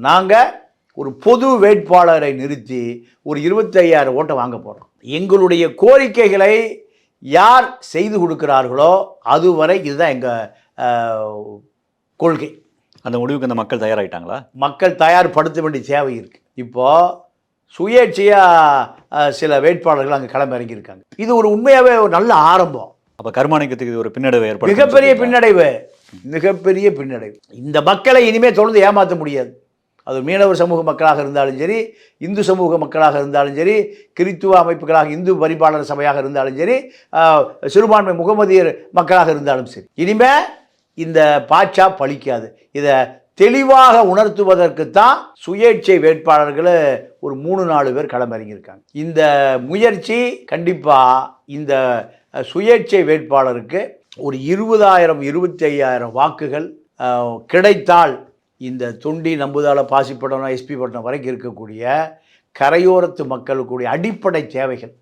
நாங்கள் ஒரு பொது வேட்பாளரை நிறுத்தி ஒரு 25,000 ஓட்டை வாங்க போகிறோம். எங்களுடைய கோரிக்கைகளை யார் செய்து கொடுக்கிறார்களோ அதுவரை இதுதான் எங்கள் கொள்கை. அந்த முடிவுக்கு அந்த மக்கள் தயாராகிட்டாங்களா? மக்கள் தயார்படுத்த வேண்டிய தேவை இருக்குது. இப்போது சுயேட்சையாக சில வேட்பாளர்கள் அங்கே களம் இறங்கியிருக்காங்க. இது ஒரு உண்மையாகவே ஒரு நல்ல ஆரம்பம். அப்போ கருமாணிக்கத்துக்கு இது ஒரு பின்னடைவு ஏற்படும். மிகப்பெரிய பின்னடைவு. இந்த மக்களை இனிமேல் தொடர்ந்து ஏமாற்ற முடியாது. அது மீனவர் சமூக மக்களாக இருந்தாலும் சரி, இந்து சமூக மக்களாக இருந்தாலும் சரி, கிறித்துவ அமைப்புகளாக இந்து பரிபாலன சபையாக இருந்தாலும் சரி, சிறுபான்மை முகமதியர் மக்களாக இருந்தாலும் சரி, இனிமேல் இந்த பாட்சா பலிக்காது. இதை தெளிவாக உணர்த்துவதற்குத்தான் சுயேட்சை வேட்பாளர்கள் ஒரு 3-4 பேர் களமிறங்கியிருக்காங்க. இந்த முயற்சி கண்டிப்பாக இந்த சுயேட்சை வேட்பாளருக்கு ஒரு 20,000-25,000 வாக்குகள் கிடைத்தால் இந்த தொண்டி, நம்புதாள, பாசிப்பட்டினம், எஸ்பி பட்டினம் வரைக்கும் இருக்கக்கூடிய கரையோரத்து மக்களுக்குடைய அடிப்படை தேவைகள்